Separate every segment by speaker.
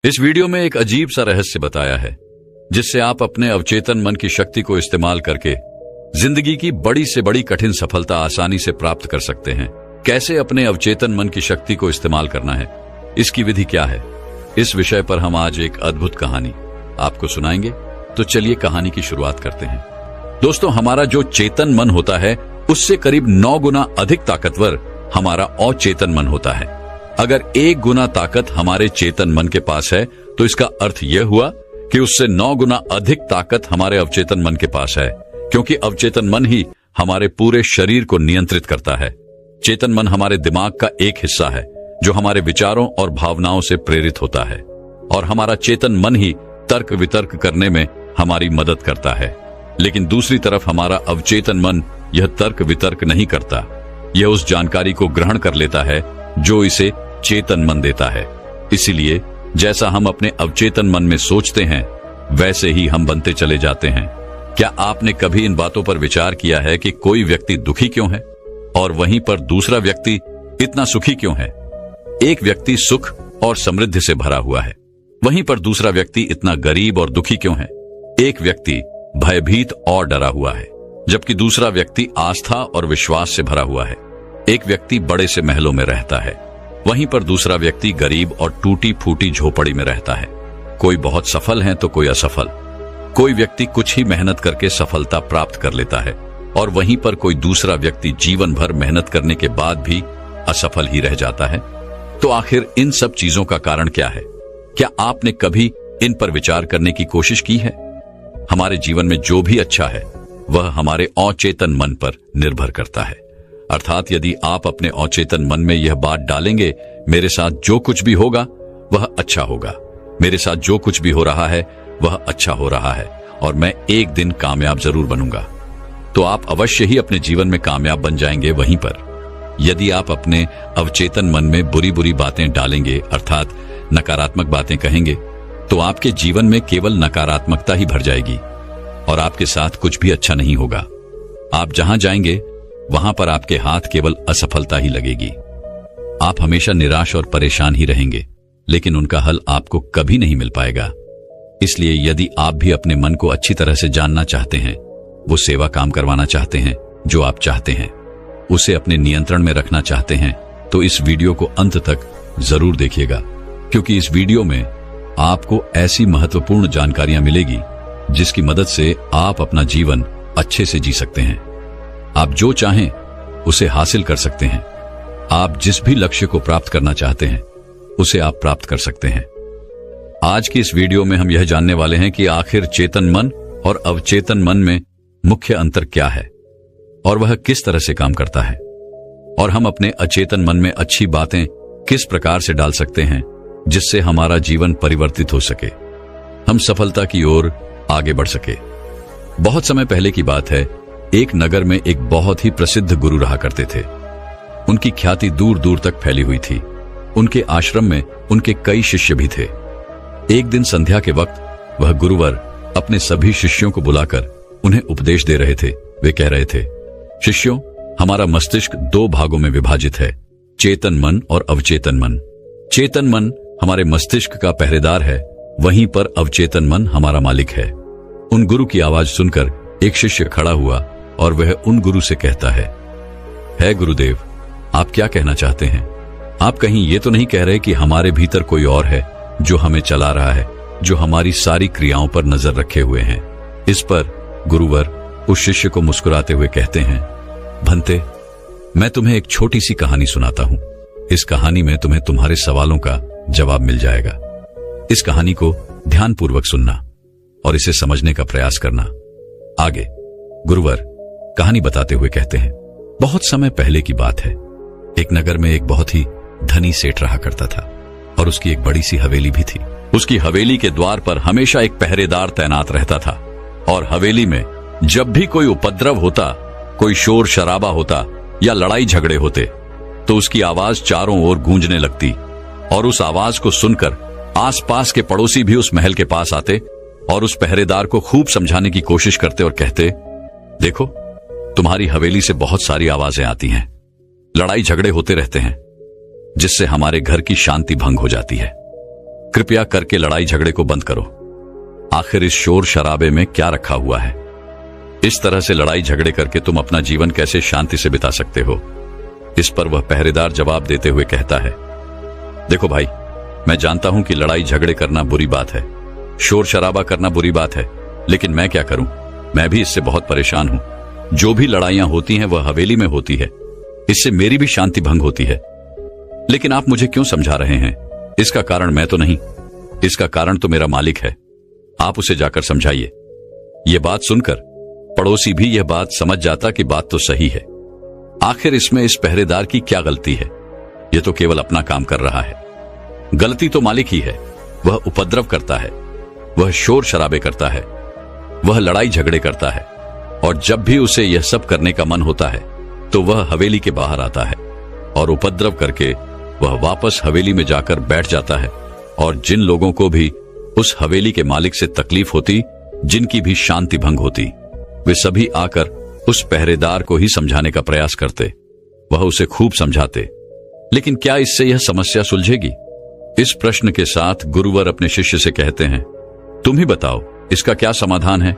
Speaker 1: इस वीडियो में एक अजीब सा रहस्य बताया है जिससे आप अपने अवचेतन मन की शक्ति को इस्तेमाल करके जिंदगी की बड़ी से बड़ी कठिन सफलता आसानी से प्राप्त कर सकते हैं। कैसे अपने अवचेतन मन की शक्ति को इस्तेमाल करना है, इसकी विधि क्या है, इस विषय पर हम आज एक अद्भुत कहानी आपको सुनाएंगे। तो चलिए कहानी की शुरुआत करते हैं। दोस्तों, हमारा जो चेतन मन होता है उससे करीब 9 गुना अधिक ताकतवर हमारा अचेतन मन होता है। अगर 1 गुना ताकत हमारे चेतन मन के पास है तो इसका अर्थ यह हुआ कि उससे 9 गुना अधिक ताकत हमारे अवचेतन मन के पास है, क्योंकि अवचेतन मन ही हमारे पूरे शरीर को नियंत्रित करता है। चेतन मन हमारे दिमाग का एक हिस्सा है जो हमारे विचारों और भावनाओं से प्रेरित होता है, और हमारा चेतन मन ही तर्क वितर्क करने में हमारी मदद करता है। लेकिन दूसरी तरफ हमारा अवचेतन मन यह तर्क वितर्क नहीं करता, यह उस जानकारी को ग्रहण कर लेता है जो इसे चेतन मन देता है। इसीलिए जैसा हम अपने अवचेतन मन में सोचते हैं वैसे ही हम बनते चले जाते हैं। क्या आपने कभी इन बातों पर विचार किया है कि कोई व्यक्ति दुखी क्यों है और वहीं पर दूसरा व्यक्ति इतना सुखी क्यों है? एक व्यक्ति सुख और समृद्धि से भरा हुआ है, वहीं पर दूसरा व्यक्ति इतना गरीब और दुखी क्यों है? एक व्यक्ति भयभीत और डरा हुआ है, जबकि दूसरा व्यक्ति आस्था और विश्वास से भरा हुआ है। एक व्यक्ति बड़े से महलों में रहता है, वहीं पर दूसरा व्यक्ति गरीब और टूटी फूटी झोपड़ी में रहता है। कोई बहुत सफल है तो कोई असफल। कोई व्यक्ति कुछ ही मेहनत करके सफलता प्राप्त कर लेता है और वहीं पर कोई दूसरा व्यक्ति जीवन भर मेहनत करने के बाद भी असफल ही रह जाता है। तो आखिर इन सब चीजों का कारण क्या है? क्या आपने कभी इन पर विचार करने की कोशिश की है? हमारे जीवन में जो भी अच्छा है वह हमारे अचेतन मन पर निर्भर करता है। अर्थात यदि आप अपने अचेतन मन में यह बात डालेंगे, मेरे साथ जो कुछ भी होगा वह अच्छा होगा, मेरे साथ जो कुछ भी हो रहा है वह अच्छा हो रहा है और मैं एक दिन कामयाब जरूर बनूंगा, तो आप अवश्य ही अपने जीवन में कामयाब बन जाएंगे। वहीं पर यदि आप अपने अवचेतन मन में बुरी बुरी बातें डालेंगे, अर्थात नकारात्मक बातें कहेंगे, तो आपके जीवन में केवल नकारात्मकता ही भर जाएगी और आपके साथ कुछ भी अच्छा नहीं होगा। आप जहां जाएंगे वहां पर आपके हाथ केवल असफलता ही लगेगी। आप हमेशा निराश और परेशान ही रहेंगे, लेकिन उनका हल आपको कभी नहीं मिल पाएगा। इसलिए यदि आप भी अपने मन को अच्छी तरह से जानना चाहते हैं, वो सेवा काम करवाना चाहते हैं जो आप चाहते हैं, उसे अपने नियंत्रण में रखना चाहते हैं, तो इस वीडियो को अंत तक जरूर देखिएगा, क्योंकि इस वीडियो में आपको ऐसी महत्वपूर्ण जानकारियां मिलेगी जिसकी मदद से आप अपना जीवन अच्छे से जी सकते हैं। आप जो चाहें उसे हासिल कर सकते हैं। आप जिस भी लक्ष्य को प्राप्त करना चाहते हैं उसे आप प्राप्त कर सकते हैं। आज की इस वीडियो में हम यह जानने वाले हैं कि आखिर चेतन मन और अवचेतन मन में मुख्य अंतर क्या है और वह किस तरह से काम करता है, और हम अपने अचेतन मन में अच्छी बातें किस प्रकार से डाल सकते हैं जिससे हमारा जीवन परिवर्तित हो सके, हम सफलता की ओर आगे बढ़ सके। बहुत समय पहले की बात है, एक नगर में एक बहुत ही प्रसिद्ध गुरु रहा करते थे। उनकी ख्याति दूर दूर तक फैली हुई थी। उनके आश्रम में उनके कई शिष्य भी थे। एक दिन संध्या के वक्त वह गुरुवर अपने सभी शिष्यों को बुलाकर उन्हें उपदेश दे रहे थे। वे कह रहे थे, शिष्यों, हमारा मस्तिष्क 2 भागों में विभाजित है, चेतन मन और अवचेतन मन। चेतन मन हमारे मस्तिष्क का पहरेदार है, वहीं पर अवचेतन मन हमारा मालिक है। उन गुरु की आवाज सुनकर एक शिष्य खड़ा हुआ और वह उन गुरु से कहता है गुरुदेव, आप क्या कहना चाहते हैं? आप कहीं ये तो नहीं कह रहे कि हमारे भीतर कोई और है जो हमें चला रहा है, जो हमारी सारी क्रियाओं पर नजर रखे हुए हैं? इस पर गुरुवर उस शिष्य को मुस्कुराते हुए कहते हैं, भंते, मैं तुम्हें एक छोटी सी कहानी सुनाता हूं। इस कहानी में तुम्हें तुम्हारे सवालों का जवाब मिल जाएगा। इस कहानी को ध्यानपूर्वक सुनना और इसे समझने का प्रयास करना। आगे गुरुवर कहानी बताते हुए कहते हैं, बहुत समय पहले की बात है। एक नगर में एक बहुत ही धनी सेठ रहा करता था और उसकी एक बड़ी सी हवेली भी थी। उसकी हवेली के द्वार पर हमेशा एक पहरेदार तैनात रहता था और हवेली में जब भी कोई उपद्रव होता, कोई शोर शराबा होता या लड़ाई झगड़े होते, तो उसकी आवाज चारों ओर गूंजने लगती और उस आवाज को सुनकर आसपास के पड़ोसी भी उस महल के पास आते और उस पहरेदार को खूब समझाने की कोशिश करते और कहते, देखो, तुम्हारी हवेली से बहुत सारी आवाजें आती हैं, लड़ाई झगड़े होते रहते हैं, जिससे हमारे घर की शांति भंग हो जाती है। कृपया करके लड़ाई झगड़े को बंद करो। आखिर इस शोर शराबे में क्या रखा हुआ है? इस तरह से लड़ाई झगड़े करके तुम अपना जीवन कैसे शांति से बिता सकते हो? इस पर वह पहरेदार जवाब देते हुए कहता है, देखो भाई, मैं जानता हूं कि लड़ाई झगड़े करना बुरी बात है, शोर शराबा करना बुरी बात है, लेकिन मैं क्या करूं? मैं भी इससे बहुत परेशान हूं। जो भी लड़ाइयां होती हैं वह हवेली में होती है, इससे मेरी भी शांति भंग होती है। लेकिन आप मुझे क्यों समझा रहे हैं? इसका कारण मैं तो नहीं, इसका कारण तो मेरा मालिक है। आप उसे जाकर समझाइए। यह बात सुनकर पड़ोसी भी यह बात समझ जाता कि बात तो सही है। आखिर इसमें इस पहरेदार की क्या गलती है? यह तो केवल अपना काम कर रहा है। गलती तो मालिक ही है। वह उपद्रव करता है, वह शोर शराबे करता है, वह लड़ाई झगड़े करता है, और जब भी उसे यह सब करने का मन होता है तो वह हवेली के बाहर आता है और उपद्रव करके वह वापस हवेली में जाकर बैठ जाता है। और जिन लोगों को भी उस हवेली के मालिक से तकलीफ होती, जिनकी भी शांति भंग होती, वे सभी आकर उस पहरेदार को ही समझाने का प्रयास करते। वह उसे खूब समझाते, लेकिन क्या इससे यह समस्या सुलझेगी? इस प्रश्न के साथ गुरुवर अपने शिष्य से कहते हैं, तुम ही बताओ इसका क्या समाधान है?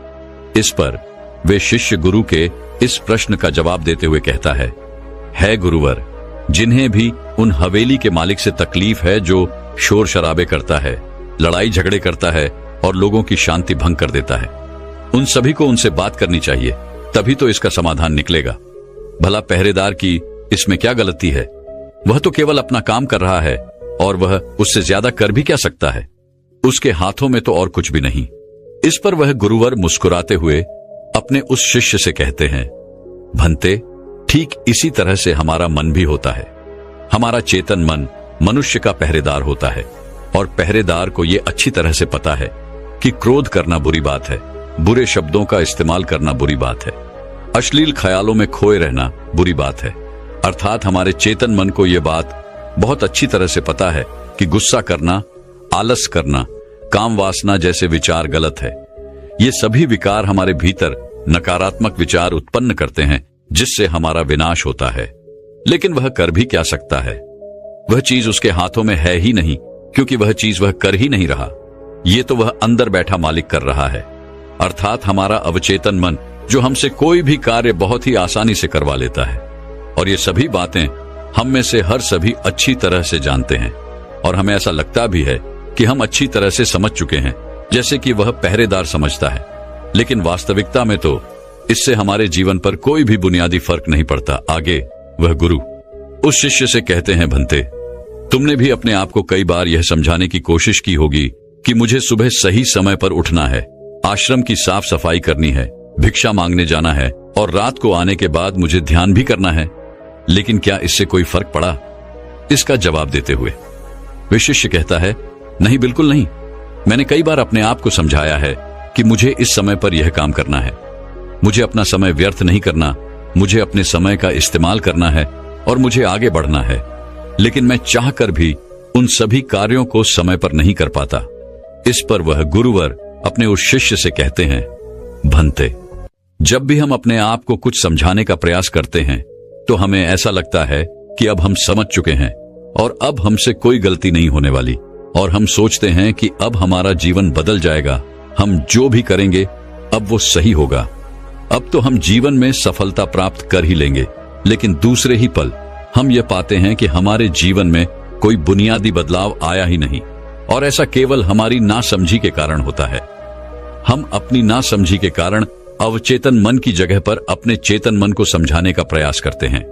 Speaker 1: इस पर वे शिष्य गुरु के इस प्रश्न का जवाब देते हुए कहता है गुरुवर, जिन्हें भी उन हवेली के मालिक से तकलीफ है जो शोर शराबे करता है, लड़ाई झगड़े करता है और लोगों की शांति भंग कर देता है, उन सभी को उनसे बात करनी चाहिए, तभी तो इसका समाधान निकलेगा। भला पहरेदार की इसमें क्या गलती है? वह तो केवल अपना काम कर रहा है और वह उससे ज्यादा कर भी क्या सकता है? उसके हाथों में तो और कुछ भी नहीं। इस पर वह गुरुवर मुस्कुराते हुए अपने उस शिष्य से कहते हैं, भंते, ठीक इसी तरह से हमारा मन भी होता है। हमारा चेतन मन मनुष्य का पहरेदार होता है और पहरेदार को यह अच्छी तरह से पता है कि क्रोध करना बुरी बात है, बुरे शब्दों का इस्तेमाल करना बुरी बात है, अश्लील ख्यालों में खोए रहना बुरी बात है। अर्थात हमारे चेतन मन को यह बात बहुत अच्छी तरह से पता है कि गुस्सा करना, आलस करना, काम वासना जैसे विचार गलत है। ये सभी विकार हमारे भीतर नकारात्मक विचार उत्पन्न करते हैं, जिससे हमारा विनाश होता है। लेकिन वह कर भी क्या सकता है? वह चीज उसके हाथों में है ही नहीं, क्योंकि वह चीज वह कर ही नहीं रहा। ये तो वह अंदर बैठा मालिक कर रहा है, अर्थात हमारा अवचेतन मन, जो हमसे कोई भी कार्य बहुत ही आसानी से करवा लेता है। और ये सभी बातें हम में से हर सभी अच्छी तरह से जानते हैं, और हमें ऐसा लगता भी है कि हम अच्छी तरह से समझ चुके हैं, जैसे कि वह पहरेदार समझता है। लेकिन वास्तविकता में तो इससे हमारे जीवन पर कोई भी बुनियादी फर्क नहीं पड़ता। आगे वह गुरु उस शिष्य से कहते हैं, भंते, तुमने भी अपने आप को कई बार यह समझाने की कोशिश की होगी कि मुझे सुबह सही समय पर उठना है, आश्रम की साफ सफाई करनी है, भिक्षा मांगने जाना है और रात को आने के बाद मुझे ध्यान भी करना है। लेकिन क्या इससे कोई फर्क पड़ा? इसका जवाब देते हुए वे शिष्य कहता है, नहीं, बिल्कुल नहीं। मैंने कई बार अपने आप को समझाया है कि मुझे इस समय पर यह काम करना है, मुझे अपना समय व्यर्थ नहीं करना, मुझे अपने समय का इस्तेमाल करना है और मुझे आगे बढ़ना है। लेकिन मैं चाहकर भी उन सभी कार्यों को समय पर नहीं कर पाता। इस पर वह गुरुवर अपने उस शिष्य से कहते हैं, भंते, जब भी हम अपने आप को कुछ समझाने का प्रयास करते हैं तो हमें ऐसा लगता है कि अब हम समझ चुके हैं और अब हमसे कोई गलती नहीं होने वाली, और हम सोचते हैं कि अब हमारा जीवन बदल जाएगा, हम जो भी करेंगे अब वो सही होगा, अब तो हम जीवन में सफलता प्राप्त कर ही लेंगे। लेकिन दूसरे ही पल हम ये पाते हैं कि हमारे जीवन में कोई बुनियादी बदलाव आया ही नहीं, और ऐसा केवल हमारी नासमझी के कारण होता है। हम अपनी नासमझी के कारण अवचेतन मन की जगह पर अपने चेतन मन को समझाने का प्रयास करते हैं,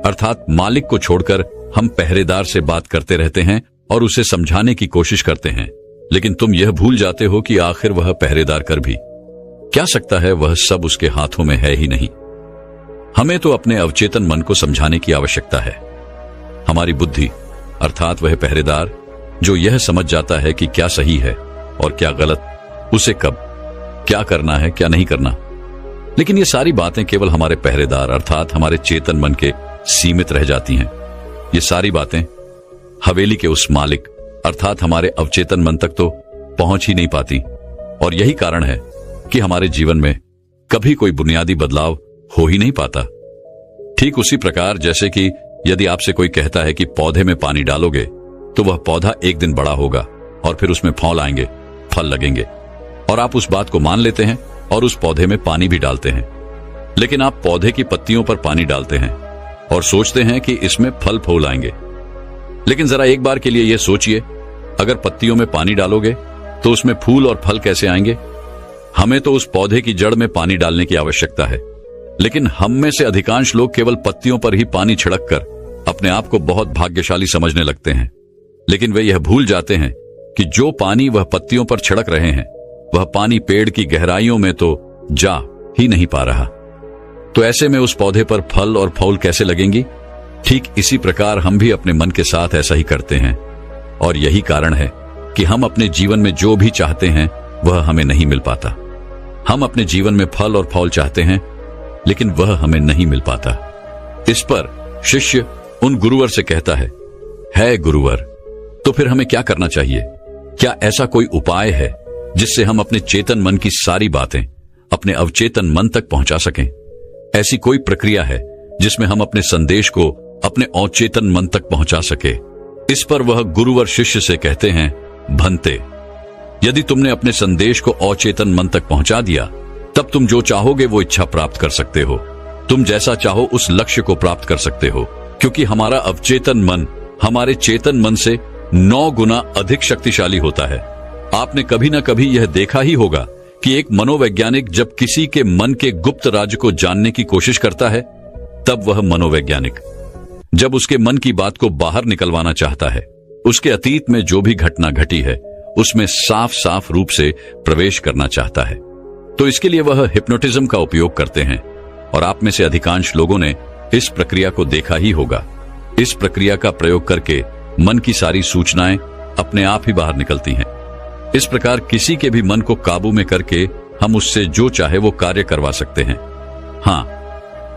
Speaker 1: अर्थात मालिक को छोड़कर हम पहरेदार से बात करते रहते हैं और उसे समझाने की कोशिश करते हैं। लेकिन तुम यह भूल जाते हो कि आखिर वह पहरेदार कर भी क्या सकता है? वह सब उसके हाथों में है ही नहीं। हमें तो अपने अवचेतन मन को समझाने की आवश्यकता है। हमारी बुद्धि, अर्थात वह पहरेदार जो यह समझ जाता है कि क्या सही है और क्या गलत, उसे कब क्या करना है, क्या नहीं करना। लेकिन ये सारी बातें केवल हमारे पहरेदार अर्थात हमारे चेतन मन के सीमित रह जाती हैं। ये सारी बातें हवेली के उस मालिक अर्थात हमारे अवचेतन मन तक तो पहुंच ही नहीं पाती, और यही कारण है कि हमारे जीवन में कभी कोई बुनियादी बदलाव हो ही नहीं पाता। ठीक उसी प्रकार जैसे कि यदि आपसे कोई कहता है कि पौधे में पानी डालोगे तो वह पौधा एक दिन बड़ा होगा और फिर उसमें फल आएंगे, फल लगेंगे, और आप उस बात को मान लेते हैं और उस पौधे में पानी भी डालते हैं। लेकिन आप पौधे की पत्तियों पर पानी डालते हैं और सोचते हैं कि इसमें फल फूल आएंगे। लेकिन जरा एक बार के लिए यह सोचिए, अगर पत्तियों में पानी डालोगे तो उसमें फूल और फल कैसे आएंगे? हमें तो उस पौधे की जड़ में पानी डालने की आवश्यकता है, लेकिन हम में से अधिकांश लोग केवल पत्तियों पर ही पानी छिड़क कर अपने आप को बहुत भाग्यशाली समझने लगते हैं। लेकिन वे यह भूल जाते हैं कि जो पानी वह पत्तियों पर छिड़क रहे हैं, वह पानी पेड़ की गहराइयों में तो जा ही नहीं पा रहा। तो ऐसे में उस पौधे पर फल और फूल कैसे लगेंगी? ठीक इसी प्रकार हम भी अपने मन के साथ ऐसा ही करते हैं, और यही कारण है कि हम अपने जीवन में जो भी चाहते हैं वह हमें नहीं मिल पाता। हम अपने जीवन में फल और फूल चाहते हैं, लेकिन वह हमें नहीं मिल पाता। इस पर शिष्य उन गुरुवर से कहता है गुरुवर, तो फिर हमें क्या करना चाहिए? क्या ऐसा कोई उपाय है जिससे हम अपने चेतन मन की सारी बातें अपने अवचेतन मन तक पहुंचा सकें? ऐसी कोई प्रक्रिया है जिसमें हम अपने संदेश को अपने अवचेतन मन तक पहुंचा सके? इस पर वह गुरुवर शिष्य से कहते हैं, भंते, यदि तुमने अपने संदेश को अवचेतन मन तक पहुंचा दिया, तब तुम जो चाहोगे वो इच्छा प्राप्त कर सकते हो। तुम जैसा चाहो उस लक्ष्य को प्राप्त कर सकते हो, क्योंकि हमारा अवचेतन मन हमारे चेतन मन से 9 गुना अधिक शक्तिशाली होता है। आपने कभी ना कभी यह देखा ही होगा कि एक मनोवैज्ञानिक जब किसी के मन के गुप्त राज्य को जानने की कोशिश करता है, तब वह मनोवैज्ञानिक जब उसके मन की बात को बाहर निकलवाना चाहता है, उसके अतीत में जो भी घटना घटी है उसमें साफ साफ रूप से प्रवेश करना चाहता है, तो इसके लिए वह हिप्नोटिज्म का उपयोग करते हैं। और आप में से अधिकांश लोगों ने इस प्रक्रिया को देखा ही होगा। इस प्रक्रिया का प्रयोग करके मन की सारी सूचनाएं अपने आप ही बाहर निकलती हैं। इस प्रकार किसी के भी मन को काबू में करके हम उससे जो चाहे वो कार्य करवा सकते हैं। हाँ,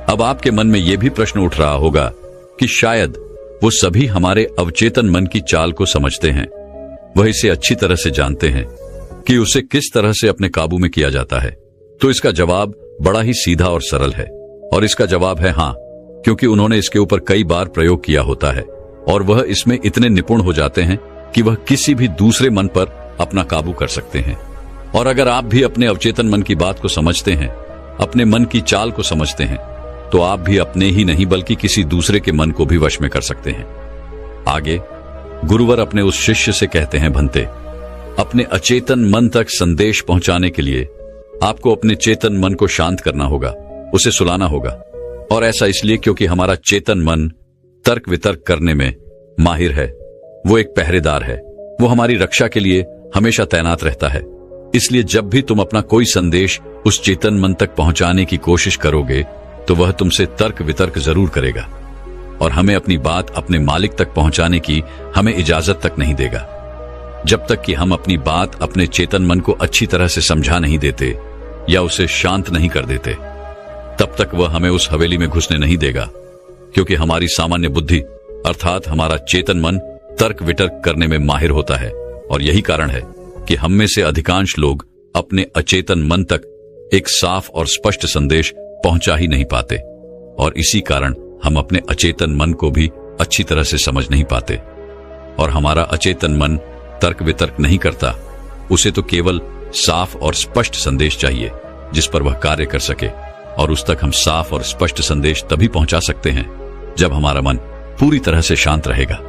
Speaker 1: अब आपके मन में यह भी प्रश्न उठ रहा होगा कि शायद वो सभी हमारे अवचेतन मन की चाल को समझते हैं, वह इसे अच्छी तरह से जानते हैं कि उसे किस तरह से अपने काबू में किया जाता है। तो इसका जवाब बड़ा ही सीधा और सरल है, और इसका जवाब है हाँ, क्योंकि उन्होंने इसके ऊपर कई बार प्रयोग किया होता है और वह इसमें इतने निपुण हो जाते हैं कि वह किसी भी दूसरे मन पर अपना काबू कर सकते हैं। और अगर आप भी अपने अवचेतन मन की बात को समझते हैं, अपने मन की चाल को समझते हैं, तो आप भी अपने ही नहीं बल्कि किसी दूसरे के मन को भी वश में कर सकते हैं। आगे गुरुवर अपने उस शिष्य से कहते हैं, भंते, अपने अचेतन मन तक संदेश पहुंचाने के लिए आपको अपने चेतन मन को शांत करना होगा, उसे सुलाना होगा। और ऐसा इसलिए क्योंकि हमारा चेतन मन तर्क वितर्क करने में माहिर है। वो एक पहरेदार है, वो हमारी रक्षा के लिए हमेशा तैनात रहता है। इसलिए जब भी तुम अपना कोई संदेश उस चेतन मन तक पहुंचाने की कोशिश करोगे, तो वह तुमसे तर्क वितर्क जरूर करेगा और हमें अपनी बात अपने मालिक तक पहुंचाने की हमें इजाजत तक नहीं देगा। जब तक कि हम अपनी बात अपने चेतन मन को अच्छी तरह से समझा नहीं देते या उसे शांत नहीं कर देते, तब तक वह हमें उस हवेली में घुसने नहीं देगा, क्योंकि हमारी सामान्य बुद्धि अर्थात हमारा चेतन मन तर्क वितर्क करने में माहिर होता है। और यही कारण है कि हम में से अधिकांश लोग अपने अचेतन मन तक एक साफ और स्पष्ट संदेश पहुंचा ही नहीं पाते, और इसी कारण हम अपने अचेतन मन को भी अच्छी तरह से समझ नहीं पाते। और हमारा अचेतन मन तर्क वितर्क नहीं करता, उसे तो केवल साफ और स्पष्ट संदेश चाहिए जिस पर वह कार्य कर सके। और उस तक हम साफ और स्पष्ट संदेश तभी पहुंचा सकते हैं जब हमारा मन पूरी तरह से शांत रहेगा,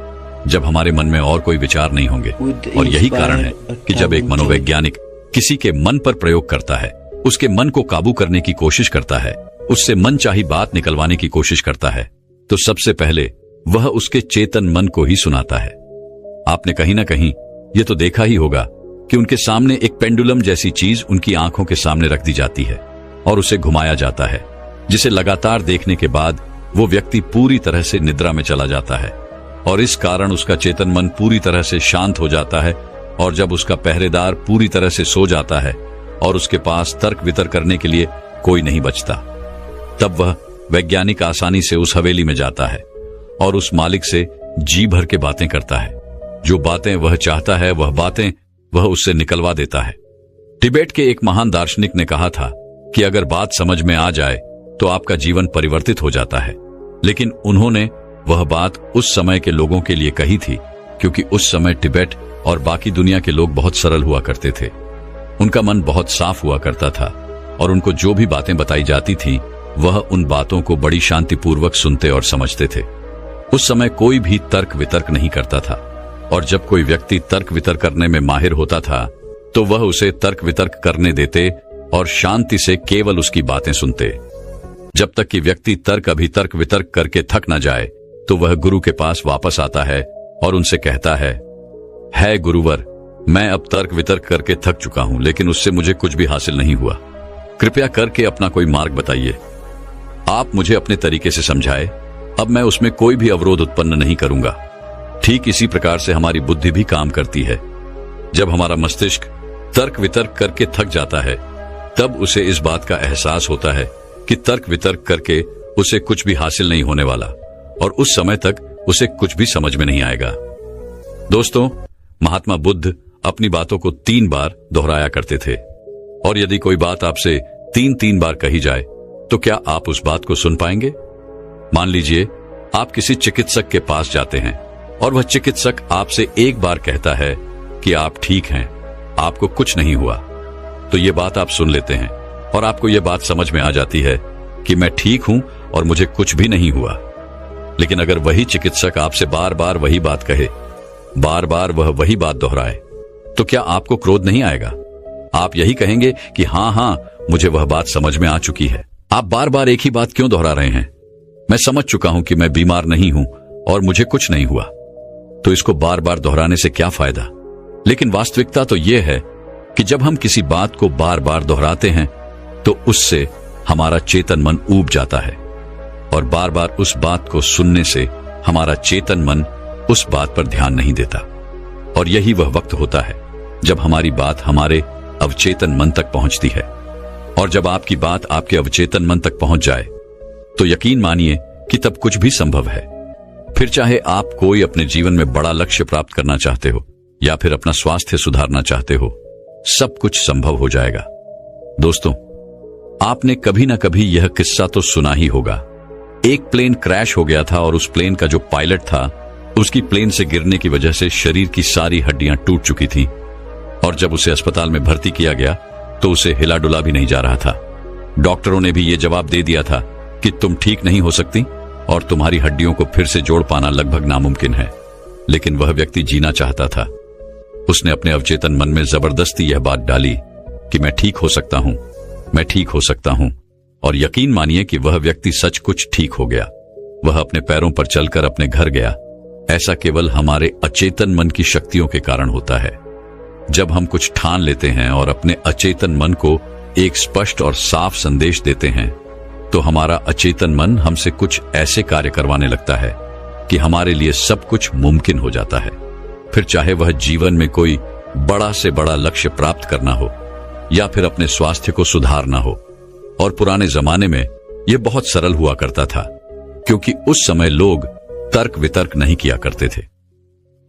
Speaker 1: जब हमारे मन में और कोई विचार नहीं होंगे। और यही कारण है कि जब एक मनोवैज्ञानिक किसी के मन पर प्रयोग करता है, उसके मन को काबू करने की कोशिश करता है, उससे मनचाही बात निकलवाने की कोशिश करता है, तो सबसे पहले वह उसके चेतन मन को ही सुनाता है। आपने कहीं ना कहीं ये तो देखा ही होगा कि उनके सामने एक पेंडुलम जैसी चीज उनकी आंखों के सामने रख दी जाती है और उसे घुमाया जाता है, जिसे लगातार देखने के बाद वो व्यक्ति पूरी तरह से निद्रा में चला जाता है। और इस कारण उसका चेतन मन पूरी तरह से शांत हो जाता है। और जब उसका पहरेदार पूरी तरह से सो जाता है और उसके पास तर्क वितर्क करने के लिए कोई नहीं बचता, तब वह वैज्ञानिक आसानी से उस हवेली में जाता है और उस मालिक से जी भर के बातें करता है। जो बातें वह चाहता है वह बातें वह उससे निकलवा देता है। तिब्बत के एक महान दार्शनिक ने कहा था कि अगर बात समझ में आ जाए तो आपका जीवन परिवर्तित हो जाता है। लेकिन उन्होंने वह बात उस समय के लोगों के लिए कही थी, क्योंकि उस समय तिब्बत और बाकी दुनिया के लोग बहुत सरल हुआ करते थे। उनका मन बहुत साफ हुआ करता था और उनको जो भी बातें बताई जाती थी वह उन बातों को बड़ी शांतिपूर्वक सुनते और समझते थे। उस समय कोई भी तर्क वितर्क नहीं करता था, और जब कोई व्यक्ति तर्क वितर्क करने में माहिर होता था तो वह उसे तर्क वितर्क करने देते और शांति से केवल उसकी बातें सुनते। जब तक कि व्यक्ति तर्क अभितर्क वितर्क करके थक न जाए तो वह गुरु के पास वापस आता है और उनसे कहता है गुरुवर, मैं अब तर्क वितर्क करके थक चुका हूं, लेकिन उससे मुझे कुछ भी हासिल नहीं हुआ। कृपया करके अपना कोई मार्ग बताइए। आप मुझे अपने तरीके से समझाए, अब मैं उसमें कोई भी अवरोध उत्पन्न नहीं करूंगा। ठीक इसी प्रकार से हमारी बुद्धि भी काम करती है। जब हमारा मस्तिष्क तर्क वितर्क करके थक जाता है तब उसे इस बात का एहसास होता है कि तर्क वितर्क करके उसे कुछ भी हासिल नहीं होने वाला, और उस समय तक उसे कुछ भी समझ में नहीं आएगा। दोस्तों, महात्मा बुद्ध अपनी बातों को 3 बार दोहराया करते थे, और यदि कोई बात आपसे 3 बार कही जाए तो क्या आप उस बात को सुन पाएंगे? मान लीजिए आप किसी चिकित्सक के पास जाते हैं और वह चिकित्सक आपसे 1 बार कहता है कि आप ठीक हैं, आपको कुछ नहीं हुआ, तो ये बात आप सुन लेते हैं और आपको यह बात समझ में आ जाती है कि मैं ठीक हूं और मुझे कुछ भी नहीं हुआ। लेकिन अगर वही चिकित्सक आपसे बार बार वही बात कहे, बार बार वह वही बात दोहराए, तो क्या आपको क्रोध नहीं आएगा? आप यही कहेंगे कि हाँ, मुझे वह बात समझ में आ चुकी है। आप बार बार एक ही बात क्यों दोहरा रहे हैं? मैं समझ चुका हूं कि मैं बीमार नहीं हूं और मुझे कुछ नहीं हुआ, तो इसको बार बार दोहराने से क्या फायदा? लेकिन वास्तविकता तो यह है कि जब हम किसी बात को बार बार दोहराते हैं तो उससे हमारा चेतन मन ऊब जाता है, और बार बार उस बात को सुनने से हमारा चेतन मन उस बात पर ध्यान नहीं देता। और यही वह वक्त होता है जब हमारी बात हमारे अवचेतन मन तक पहुंचती है, और जब आपकी बात आपके अवचेतन मन तक पहुंच जाए तो यकीन मानिए कि तब कुछ भी संभव है। फिर चाहे आप कोई अपने जीवन में बड़ा लक्ष्य प्राप्त करना चाहते हो या फिर अपना स्वास्थ्य सुधारना चाहते हो, सब कुछ संभव हो जाएगा। दोस्तों, आपने कभी ना कभी यह किस्सा तो सुना ही होगा। एक प्लेन क्रैश हो गया था और उस प्लेन का जो पायलट था उसकी प्लेन से गिरने की वजह से शरीर की सारी हड्डियां टूट चुकी थी, और जब उसे अस्पताल में भर्ती किया गया तो उसे हिला डुला भी नहीं जा रहा था। डॉक्टरों ने भी यह जवाब दे दिया था कि तुम ठीक नहीं हो सकती और तुम्हारी हड्डियों को फिर से जोड़ पाना लगभग नामुमकिन है। लेकिन वह व्यक्ति जीना चाहता था। उसने अपने अवचेतन मन में जबरदस्ती यह बात डाली कि मैं ठीक हो सकता हूं, मैं ठीक हो सकता हूं, और यकीन मानिए कि वह व्यक्ति सच कुछ ठीक हो गया। वह अपने पैरों पर चलकर अपने घर गया। ऐसा केवल हमारे अचेतन मन की शक्तियों के कारण होता है। जब हम कुछ ठान लेते हैं और अपने अचेतन मन को एक स्पष्ट और साफ संदेश देते हैं तो हमारा अचेतन मन हमसे कुछ ऐसे कार्य करवाने लगता है कि हमारे लिए सब कुछ मुमकिन हो जाता है। फिर चाहे वह जीवन में कोई बड़ा से बड़ा लक्ष्य प्राप्त करना हो या फिर अपने स्वास्थ्य को सुधारना हो। और पुराने जमाने में यह बहुत सरल हुआ करता था, क्योंकि उस समय लोग तर्क वितर्क नहीं किया करते थे,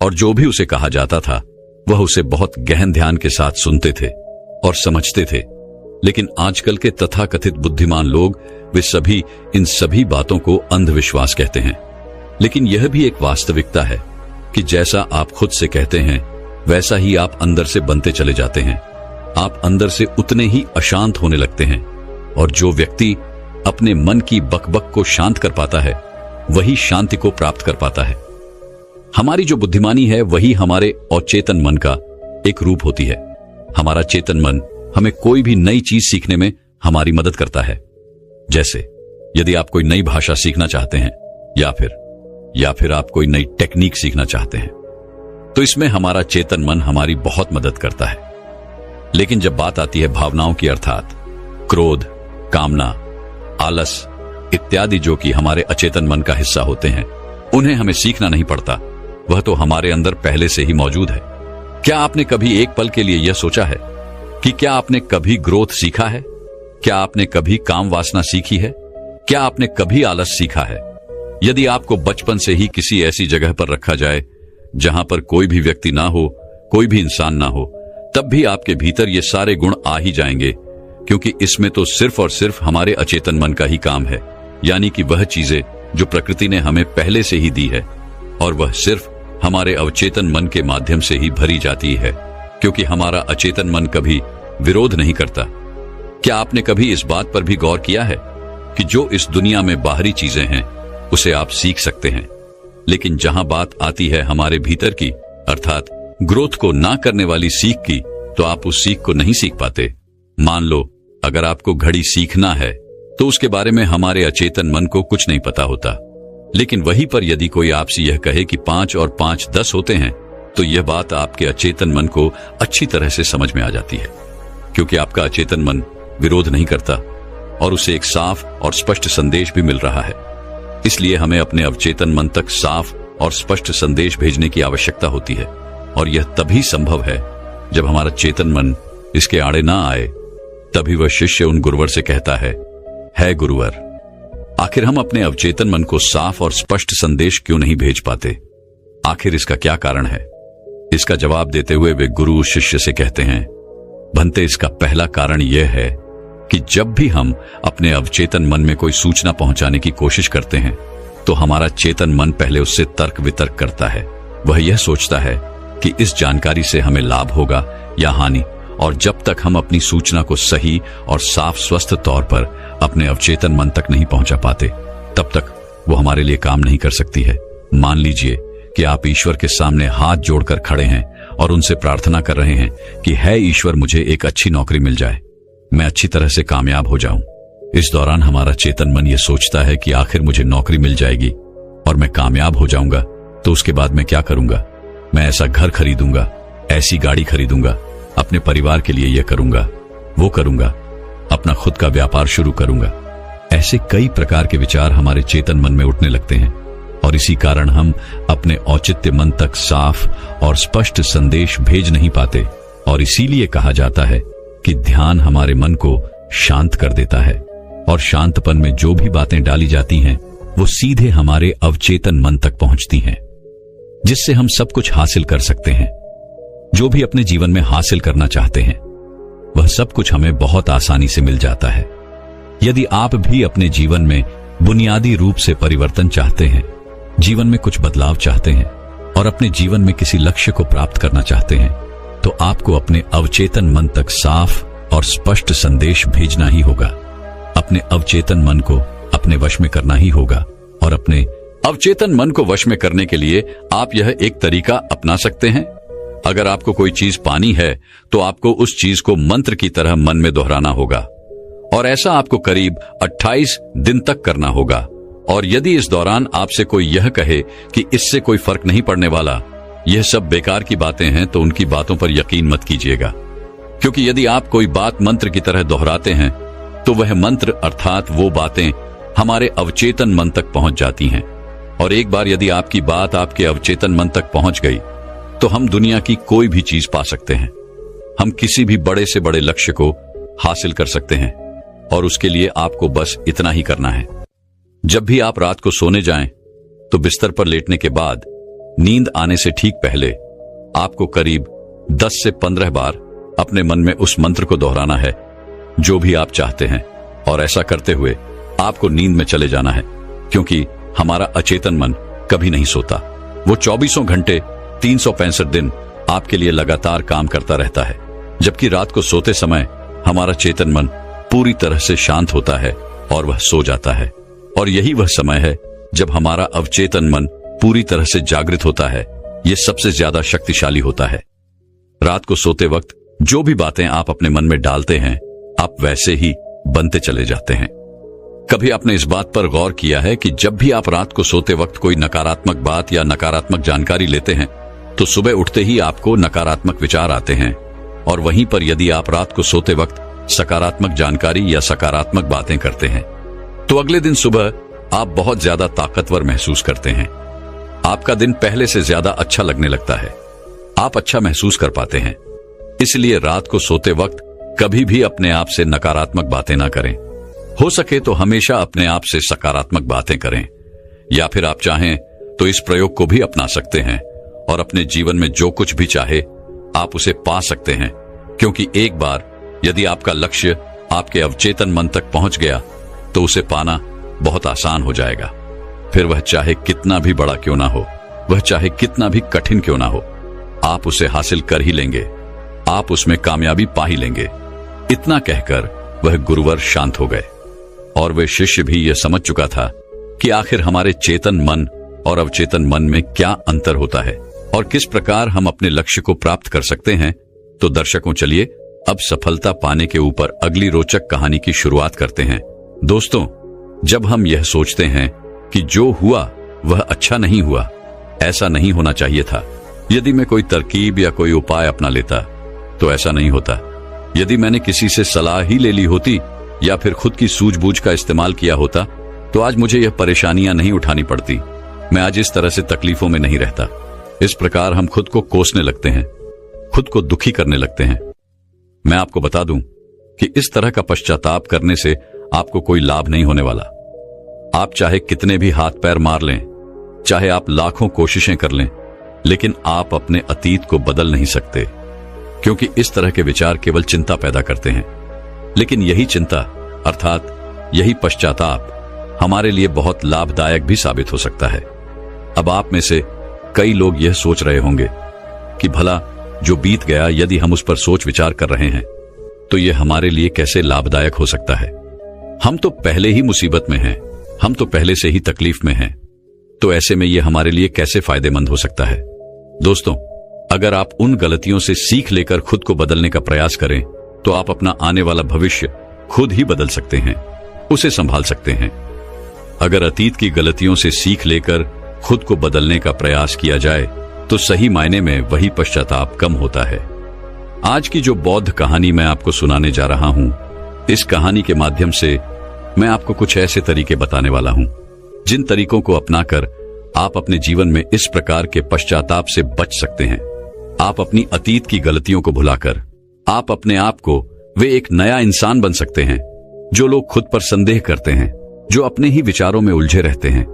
Speaker 1: और जो भी उसे कहा जाता था वह उसे बहुत गहन ध्यान के साथ सुनते थे और समझते थे। लेकिन आजकल के तथाकथित बुद्धिमान लोग वे सभी इन सभी बातों को अंधविश्वास कहते हैं। लेकिन यह भी एक वास्तविकता है कि जैसा आप खुद से कहते हैं वैसा ही आप अंदर से बनते चले जाते हैं। आप अंदर से उतने ही अशांत होने लगते हैं, और जो व्यक्ति अपने मन की बकबक को शांत कर पाता है वही शांति को प्राप्त कर पाता है। हमारी जो बुद्धिमानी है वही हमारे अचेतन मन का एक रूप होती है। हमारा चेतन मन हमें कोई भी नई चीज सीखने में हमारी मदद करता है। जैसे यदि आप कोई नई भाषा सीखना चाहते हैं या फिर आप कोई नई टेक्निक सीखना चाहते हैं तो इसमें हमारा चेतन मन हमारी बहुत मदद करता है। लेकिन जब बात आती है भावनाओं की, अर्थात क्रोध, कामना, आलस इत्यादि, जो कि हमारे अचेतन मन का हिस्सा होते हैं, उन्हें हमें सीखना नहीं पड़ता, वह तो हमारे अंदर पहले से ही मौजूद है। क्या आपने कभी एक पल के लिए यह सोचा है कि क्या आपने कभी ग्रोथ सीखा है? क्या आपने कभी काम वासना सीखी है? क्या आपने कभी आलस सीखा है? यदि आपको बचपन से ही किसी ऐसी जगह पर रखा जाए जहां पर कोई भी व्यक्ति ना हो, कोई भी इंसान ना हो, तब भी आपके भीतर ये सारे गुण आ ही जाएंगे, क्योंकि इसमें तो सिर्फ और सिर्फ हमारे अचेतन मन का ही काम है। यानी कि वह चीजें जो प्रकृति ने हमें पहले से ही दी है, और वह सिर्फ हमारे अवचेतन मन के माध्यम से ही भरी जाती है, क्योंकि हमारा अचेतन मन कभी विरोध नहीं करता। क्या आपने कभी इस बात पर भी गौर किया है कि जो इस दुनिया में बाहरी चीजें हैं उसे आप सीख सकते हैं, लेकिन जहां बात आती है हमारे भीतर की, अर्थात ग्रोथ को ना करने वाली सीख की, तो आप उस सीख को नहीं सीख पाते। मान लो अगर आपको घड़ी सीखना है तो उसके बारे में हमारे अचेतन मन को कुछ नहीं पता होता, लेकिन वहीं पर यदि कोई आपसे यह कहे कि 5 और 5 10 होते हैं, तो यह बात आपके अचेतन मन को अच्छी तरह से समझ में आ जाती है, क्योंकि आपका अचेतन मन विरोध नहीं करता और उसे एक साफ और स्पष्ट संदेश भी मिल रहा है। इसलिए हमें अपने अवचेतन मन तक साफ और स्पष्ट संदेश भेजने की आवश्यकता होती है, और यह तभी संभव है जब हमारा चेतन मन इसके आड़े ना आए। तभी वह शिष्य उन गुरुवर से कहता है गुरुवर, आखिर हम अपने अवचेतन मन को साफ और स्पष्ट संदेश क्यों नहीं भेज पाते? आखिर इसका क्या कारण है? इसका जवाब देते हुए वे गुरु शिष्य से कहते हैं, भंते, इसका पहला कारण यह है कि जब भी हम अपने अवचेतन मन में कोई सूचना पहुंचाने की कोशिश करते हैं तो हमारा चेतन मन पहले उससे तर्क वितर्क करता है। वह यह सोचता है कि इस जानकारी से हमें लाभ होगा या हानि, और जब तक हम अपनी सूचना को सही और साफ स्वस्थ तौर पर अपने अवचेतन मन तक नहीं पहुंचा पाते, तब तक वो हमारे लिए काम नहीं कर सकती है। मान लीजिए कि आप ईश्वर के सामने हाथ जोड़कर खड़े हैं और उनसे प्रार्थना कर रहे हैं कि है ईश्वर, मुझे एक अच्छी नौकरी मिल जाए, मैं अच्छी तरह से कामयाब हो जाऊं। इस दौरान हमारा चेतन मन यह सोचता है कि आखिर मुझे नौकरी मिल जाएगी और मैं कामयाब हो जाऊंगा, तो उसके बाद मैं क्या करूंगा? मैं ऐसा घर खरीदूंगा, ऐसी गाड़ी खरीदूंगा, अपने परिवार के लिए यह करूंगा, वो करूंगा, अपना खुद का व्यापार शुरू करूंगा। ऐसे कई प्रकार के विचार हमारे चेतन मन में उठने लगते हैं, और इसी कारण हम अपने औचित्य मन तक साफ और स्पष्ट संदेश भेज नहीं पाते। और इसीलिए कहा जाता है कि ध्यान हमारे मन को शांत कर देता है, और शांतपन में जो भी बातें डाली जाती हैं वो सीधे हमारे अवचेतन मन तक पहुंचती हैं, जिससे हम सब कुछ हासिल कर सकते हैं। जो भी अपने जीवन में हासिल करना चाहते हैं वह सब कुछ हमें बहुत आसानी से मिल जाता है। यदि आप भी अपने जीवन में बुनियादी रूप से परिवर्तन चाहते हैं, जीवन में कुछ बदलाव चाहते हैं और अपने जीवन में किसी लक्ष्य को प्राप्त करना चाहते हैं, तो आपको अपने अवचेतन मन तक साफ और स्पष्ट संदेश भेजना ही होगा। अपने अवचेतन मन को अपने वश में करना ही होगा, और अपने अवचेतन मन को वश में करने के लिए आप यह एक तरीका अपना सकते हैं। अगर आपको कोई चीज पानी है तो आपको उस चीज को मंत्र की तरह मन में दोहराना होगा, और ऐसा आपको करीब 28 दिन तक करना होगा। और यदि इस दौरान आपसे कोई यह कहे कि इससे कोई फर्क नहीं पड़ने वाला, यह सब बेकार की बातें हैं, तो उनकी बातों पर यकीन मत कीजिएगा, क्योंकि यदि आप कोई बात मंत्र की तरह दोहराते हैं तो वह मंत्र अर्थात वो बातें हमारे अवचेतन मन तक पहुंच जाती हैं। और एक बार यदि आपकी बात आपके अवचेतन मन तक पहुंच गई तो हम दुनिया की कोई भी चीज पा सकते हैं। हम किसी भी बड़े से बड़े लक्ष्य को हासिल कर सकते हैं, और उसके लिए आपको बस इतना ही करना है। जब भी आप रात को सोने जाएं तो बिस्तर पर लेटने के बाद नींद आने से ठीक पहले आपको करीब 10 से 15 बार अपने मन में उस मंत्र को दोहराना है जो भी आप चाहते हैं, और ऐसा करते हुए आपको नींद में चले जाना है, क्योंकि हमारा अचेतन मन कभी नहीं सोता। वो 24 घंटे 365 दिन आपके लिए लगातार काम करता रहता है, जबकि रात को सोते समय हमारा चेतन मन पूरी तरह से शांत होता है और वह सो जाता है। और यही वह समय है जब हमारा अवचेतन मन पूरी तरह से जागृत होता है। यह सबसे ज्यादा शक्तिशाली होता है। रात को सोते वक्त जो भी बातें आप अपने मन में डालते हैं, आप वैसे ही बनते चले जाते हैं। कभी आपने इस बात पर गौर किया है कि जब भी आप रात को सोते वक्त कोई नकारात्मक बात या नकारात्मक जानकारी लेते हैं तो सुबह उठते ही आपको नकारात्मक विचार आते हैं, और वहीं पर यदि आप रात को सोते वक्त सकारात्मक जानकारी या सकारात्मक बातें करते हैं तो अगले दिन सुबह आप बहुत ज्यादा ताकतवर महसूस करते हैं। आपका दिन पहले से ज्यादा अच्छा लगने लगता है, आप अच्छा महसूस कर पाते हैं। इसलिए रात को सोते वक्त कभी भी अपने आप से नकारात्मक बातें ना करें। हो सके तो हमेशा अपने आप से सकारात्मक बातें करें, या फिर आप चाहें तो इस प्रयोग को भी अपना सकते हैं और अपने जीवन में जो कुछ भी चाहे आप उसे पा सकते हैं, क्योंकि एक बार यदि आपका लक्ष्य आपके अवचेतन मन तक पहुंच गया तो उसे पाना बहुत आसान हो जाएगा। फिर वह चाहे कितना भी बड़ा क्यों ना हो, वह चाहे कितना भी कठिन क्यों ना हो, आप उसे हासिल कर ही लेंगे, आप उसमें कामयाबी पा ही लेंगे। इतना कहकर वह गुरुवर शांत हो गए और वह शिष्य भी यह समझ चुका था कि आखिर हमारे चेतन मन और अवचेतन मन में क्या अंतर होता है और किस प्रकार हम अपने लक्ष्य को प्राप्त कर सकते हैं। तो दर्शकों, चलिए अब सफलता पाने के ऊपर अगली रोचक कहानी की शुरुआत करते हैं। दोस्तों, जब हम यह सोचते हैं कि जो हुआ वह अच्छा नहीं हुआ, ऐसा नहीं होना चाहिए था, यदि मैं कोई तरकीब या कोई उपाय अपना लेता तो ऐसा नहीं होता, यदि मैंने किसी से सलाह ही ले ली होती या फिर खुद की सूझबूझ का इस्तेमाल किया होता तो आज मुझे यह परेशानियां नहीं उठानी पड़ती, मैं आज इस तरह से तकलीफों में नहीं रहता। इस प्रकार हम खुद को कोसने लगते हैं, खुद को दुखी करने लगते हैं। मैं आपको बता दूं कि इस तरह का पश्चाताप करने से आपको कोई लाभ नहीं होने वाला। आप चाहे कितने भी हाथ पैर मार लें, चाहे आप लाखों कोशिशें कर लें, लेकिन आप अपने अतीत को बदल नहीं सकते, क्योंकि इस तरह के विचार केवल चिंता पैदा करते हैं। लेकिन यही चिंता अर्थात यही पश्चाताप हमारे लिए बहुत लाभदायक भी साबित हो सकता है। अब आप में से कई लोग यह सोच रहे होंगे कि भला जो बीत गया, यदि हम उस पर सोच विचार कर रहे हैं तो यह हमारे लिए कैसे लाभदायक हो सकता है। हम तो पहले ही मुसीबत में हैं, हम तो पहले से ही तकलीफ में हैं, तो ऐसे में यह हमारे लिए कैसे फायदेमंद हो सकता है। दोस्तों, अगर आप उन गलतियों से सीख लेकर खुद को बदलने का प्रयास करें तो आप अपना आने वाला भविष्य खुद ही बदल सकते हैं, उसे संभाल सकते हैं। अगर अतीत की गलतियों से सीख लेकर खुद को बदलने का प्रयास किया जाए तो सही मायने में वही पश्चाताप कम होता है। आज की जो बौद्ध कहानी मैं आपको सुनाने जा रहा हूं, इस कहानी के माध्यम से मैं आपको कुछ ऐसे तरीके बताने वाला हूं जिन तरीकों को अपनाकर आप अपने जीवन में इस प्रकार के पश्चाताप से बच सकते हैं। आप अपनी अतीत की गलतियों को भुलाकर आप अपने आप को वे एक नया इंसान बन सकते हैं। जो लोग खुद पर संदेह करते हैं, जो अपने ही विचारों में उलझे रहते हैं,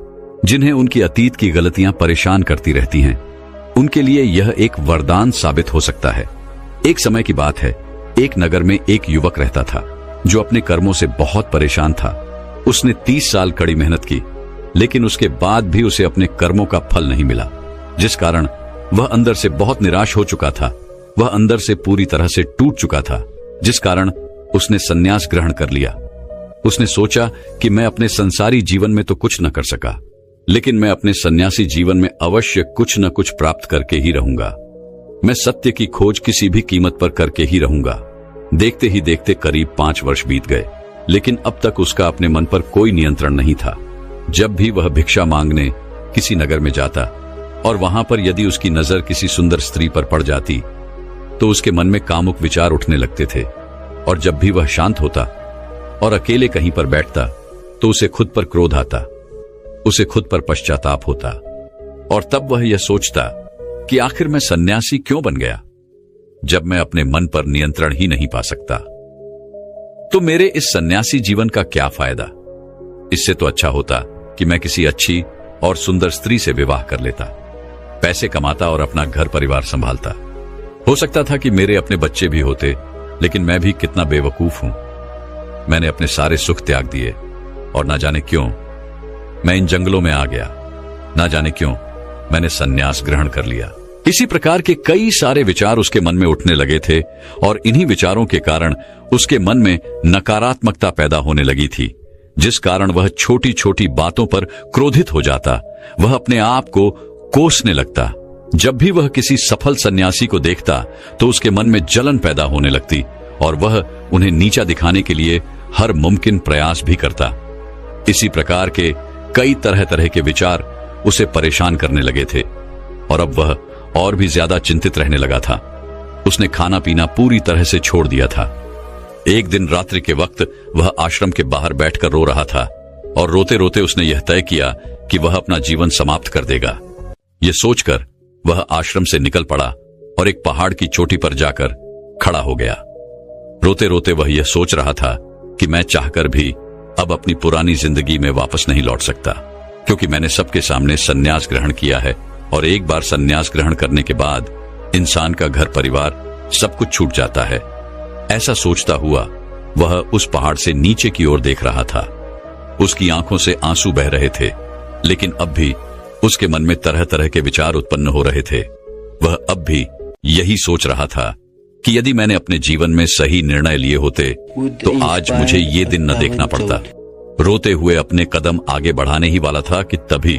Speaker 1: जिन्हें उनकी अतीत की गलतियां परेशान करती रहती हैं, उनके लिए यह एक वरदान साबित हो सकता है। एक समय की बात है, एक नगर में एक युवक रहता था जो अपने कर्मों से बहुत परेशान था। उसने 30 साल कड़ी मेहनत की, लेकिन उसके बाद भी उसे अपने कर्मों का फल नहीं मिला, जिस कारण वह अंदर से बहुत निराश हो चुका था। वह अंदर से पूरी तरह से टूट चुका था, जिस कारण उसने संन्यास ग्रहण कर लिया। उसने सोचा कि मैं अपने संसारी जीवन में तो कुछ न कर सका, लेकिन मैं अपने सन्यासी जीवन में अवश्य कुछ न कुछ प्राप्त करके ही रहूंगा। मैं सत्य की खोज किसी भी कीमत पर करके ही रहूंगा। देखते ही देखते करीब 5 वर्ष बीत गए, लेकिन अब तक उसका अपने मन पर कोई नियंत्रण नहीं था। जब भी वह भिक्षा मांगने किसी नगर में जाता और वहां पर यदि उसकी नजर किसी सुंदर स्त्री पर पड़ जाती तो उसके मन में कामुक विचार उठने लगते थे, और जब भी वह शांत होता और अकेले कहीं पर बैठता तो उसे खुद पर क्रोध आता, उसे खुद पर पश्चाताप होता, और तब वह यह सोचता कि आखिर मैं सन्यासी क्यों बन गया जब मैं अपने मन पर नियंत्रण ही नहीं पा सकता। तो मेरे इस सन्यासी जीवन का क्या फायदा? इससे तो अच्छा होता कि मैं किसी अच्छी और सुंदर स्त्री से विवाह कर लेता, पैसे कमाता और अपना घर परिवार संभालता। हो सकता था कि मेरे अपने बच्चे भी होते, लेकिन मैं भी कितना बेवकूफ हूं। मैंने अपने सारे सुख त्याग दिए और ना जाने क्यों मैं इन जंगलों में आ गया, ना जाने क्यों मैंने सन्यास ग्रहण कर लिया। इसी प्रकार के कई सारे विचार उसके मन में उठने लगे थे, और इन्हीं विचारों के कारण उसके मन में नकारात्मकता पैदा होने लगी थी, जिस कारण वह छोटी छोटी बातों पर क्रोधित हो जाता। वह अपने आप को कोसने लगता। जब भी वह किसी सफल सन्यासी को देखता तो उसके मन में जलन पैदा होने लगती, और वह उन्हें नीचा दिखाने के लिए हर मुमकिन प्रयास भी करता। इसी प्रकार के कई तरह तरह के विचार उसे परेशान करने लगे थे, और अब वह और भी ज्यादा चिंतित रहने लगा था। उसने खाना पीना पूरी तरह से छोड़ दिया था। एक दिन रात्रि के वक्त वह आश्रम के बाहर बैठकर रो रहा था, और रोते रोते उसने यह तय किया कि वह अपना जीवन समाप्त कर देगा। यह सोचकर वह आश्रम से निकल पड़ा और एक पहाड़ की चोटी पर जाकर खड़ा हो गया। रोते रोते वह यह सोच रहा था कि मैं चाहकर भी अब अपनी पुरानी जिंदगी में वापस नहीं लौट सकता, क्योंकि मैंने सबके सामने सन्यास ग्रहण किया है, और एक बार सन्यास ग्रहण करने के बाद इंसान का घर परिवार सब कुछ छूट जाता है। ऐसा सोचता हुआ वह उस पहाड़ से नीचे की ओर देख रहा था। उसकी आंखों से आंसू बह रहे थे, लेकिन अब भी उसके मन में तरह तरह के विचार उत्पन्न हो रहे थे। वह अब भी यही सोच रहा था कि यदि मैंने अपने जीवन में सही निर्णय लिए होते तो आज मुझे ये दिन न देखना पड़ता। रोते हुए अपने कदम आगे बढ़ाने ही वाला था कि तभी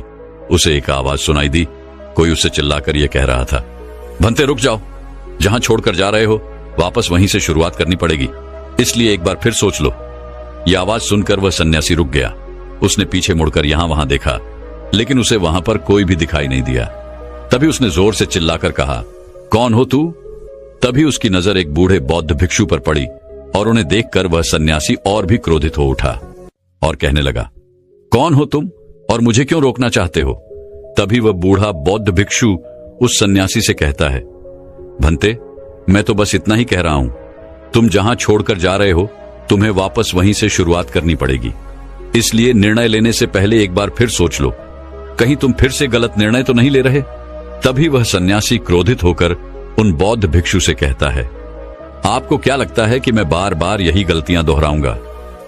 Speaker 1: उसे एक आवाज सुनाई दी। कोई उससे चिल्लाकर यह कह रहा था, भंते रुक जाओ, जहां छोड़कर जा रहे हो वापस वहीं से शुरुआत करनी पड़ेगी, इसलिए एक बार फिर सोच लो। यह आवाज सुनकर वह सन्यासी रुक गया। उसने पीछे मुड़कर यहां वहां देखा, लेकिन उसे वहां पर कोई भी दिखाई नहीं दिया। तभी उसने जोर से चिल्लाकर कहा, कौन हो तू? तभी उसकी नजर एक बूढ़े बौद्ध भिक्षु पर पड़ी और उन्हें देखकर वह सन्यासी और भी क्रोधित हो उठा और कहने लगा, कौन हो तुम और मुझे क्यों रोकना चाहते हो? तभी वह बूढ़ा बौद्ध भिक्षु उस सन्यासी से कहता है, भंते, मैं तो बस इतना ही कह रहा हूं, तुम जहां छोड़कर जा रहे हो तुम्हें वापस वहीं से शुरुआत करनी पड़ेगी, इसलिए निर्णय लेने से पहले एक बार फिर सोच लो, कहीं तुम फिर से गलत निर्णय तो नहीं ले रहे। तभी वह सन्यासी क्रोधित होकर उन बौद्ध भिक्षु से कहता है, आपको क्या लगता है कि मैं बार बार यही गलतियां दोहराऊंगा?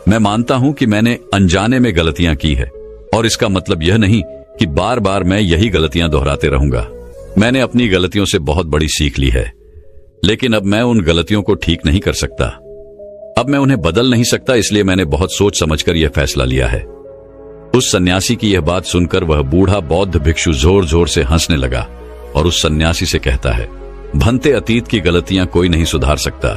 Speaker 1: मैं मानता हूं कि मैंने अनजाने में गलतियां की है और इसका मतलब यह नहीं कि बार बार मैं यही गलतियां दोहराते रहूंगा। मैंने अपनी गलतियों से बहुत बड़ी सीख ली है, लेकिन अब मैं उन गलतियों को ठीक नहीं कर सकता। अब मैं उन्हें बदल नहीं सकता, इसलिए मैंने बहुत सोच समझकर यह फैसला लिया है। उस सन्यासी की यह बात सुनकर वह बूढ़ा बौद्ध भिक्षु जोर जोर से हंसने लगा और उस सन्यासी से कहता है, भंते, अतीत की गलतियां कोई नहीं सुधार सकता,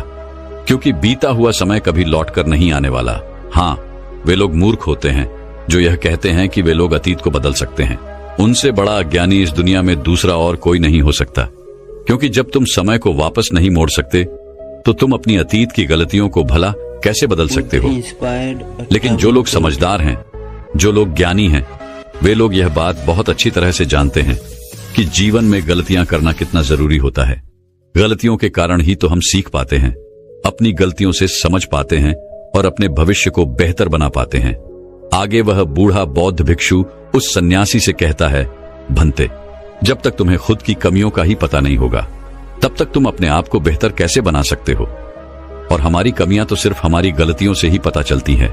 Speaker 1: क्योंकि बीता हुआ समय कभी लौटकर नहीं आने वाला। हाँ, वे लोग मूर्ख होते हैं जो यह कहते हैं कि वे लोग अतीत को बदल सकते हैं। उनसे बड़ा अज्ञानी इस दुनिया में दूसरा और कोई नहीं हो सकता, क्योंकि जब तुम समय को वापस नहीं मोड़ सकते तो तुम अपनी अतीत की गलतियों को भला कैसे बदल सकते हो? लेकिन जो लोग समझदार हैं, जो लोग ज्ञानी हैं, वे लोग यह बात बहुत अच्छी तरह से जानते हैं कि जीवन में गलतियां करना कितना जरूरी होता है। गलतियों के कारण ही तो हम सीख पाते हैं, अपनी गलतियों से समझ पाते हैं और अपने भविष्य को बेहतर बना पाते हैं। आगे वह बूढ़ा बौद्ध भिक्षु उस सन्यासी से कहता है, भंते, जब तक तुम्हें खुद की कमियों का ही पता नहीं होगा तब तक तुम अपने आप को बेहतर कैसे बना सकते हो? और हमारी कमियां तो सिर्फ हमारी गलतियों से ही पता चलती हैं।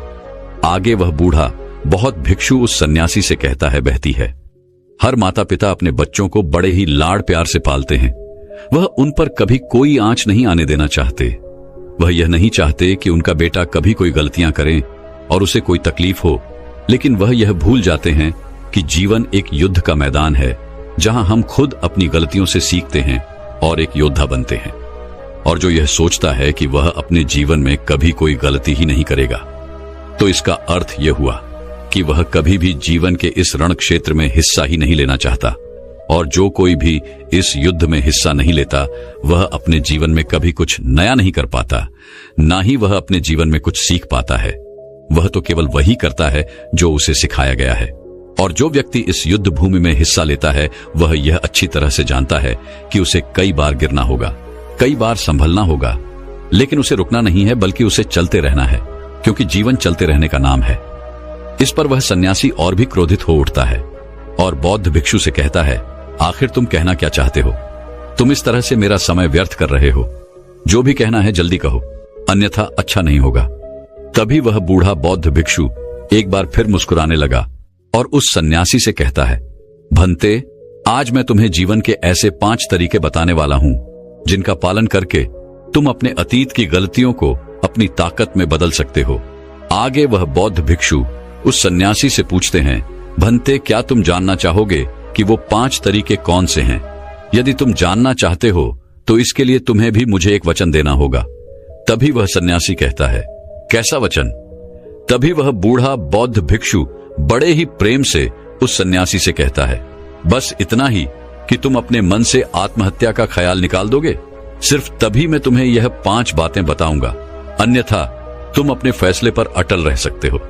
Speaker 1: आगे वह बूढ़ा बहुत भिक्षु उस सन्यासी से कहता है, बहती है, हर माता पिता अपने बच्चों को बड़े ही लाड़ प्यार से पालते हैं। वह उन पर कभी कोई आंच नहीं आने देना चाहते। वह यह नहीं चाहते कि उनका बेटा कभी कोई गलतियां करे और उसे कोई तकलीफ हो, लेकिन वह यह भूल जाते हैं कि जीवन एक युद्ध का मैदान है जहां हम खुद अपनी गलतियों से सीखते हैं और एक योद्धा बनते हैं। और जो यह सोचता है कि वह अपने जीवन में कभी कोई गलती ही नहीं करेगा, तो इसका अर्थ यह हुआ कि वह कभी भी जीवन के इस रण क्षेत्र में हिस्सा ही नहीं लेना चाहता। और जो कोई भी इस युद्ध में हिस्सा नहीं लेता, वह अपने जीवन में कभी कुछ नया नहीं कर पाता, ना ही वह अपने जीवन में कुछ सीख पाता है। वह तो केवल वही करता है जो उसे सिखाया गया है। और जो व्यक्ति इस युद्ध भूमि में हिस्सा लेता है, वह यह अच्छी तरह से जानता है कि उसे कई बार गिरना होगा, कई बार संभलना होगा, लेकिन उसे रुकना नहीं है, बल्कि उसे चलते रहना है, क्योंकि जीवन चलते रहने का नाम है। इस पर वह सन्यासी और भी क्रोधित हो उठता है और बौद्ध भिक्षु से कहता है, आखिर तुम कहना क्या चाहते हो? तुम इस तरह से मेरा समय व्यर्थ कर रहे हो। जो भी कहना है जल्दी कहो, अन्यथा अच्छा नहीं होगा। तभी वह बूढ़ा बौद्ध भिक्षु एक बार फिर मुस्कुराने लगा और उस सन्यासी से कहता है, भंते, आज मैं तुम्हें जीवन के ऐसे 5 तरीके बताने वाला हूं जिनका पालन करके तुम अपने अतीत की गलतियों को अपनी ताकत में बदल सकते हो। आगे वह बौद्ध भिक्षु उस सन्यासी से पूछते हैं, भंते, क्या तुम जानना चाहोगे कि वो 5 तरीके कौन से हैं? यदि तुम जानना चाहते हो तो इसके लिए तुम्हें भी मुझे एक वचन देना होगा। तभी वह सन्यासी कहता है, कैसा वचन? तभी वह बूढ़ा बौद्ध भिक्षु बड़े ही प्रेम से उस सन्यासी से कहता है, बस इतना ही कि तुम अपने मन से आत्महत्या का ख्याल निकाल दोगे। सिर्फ तभी मैं तुम्हें यह 5 बातें बताऊंगा, अन्यथा तुम अपने फैसले पर अटल रह सकते हो।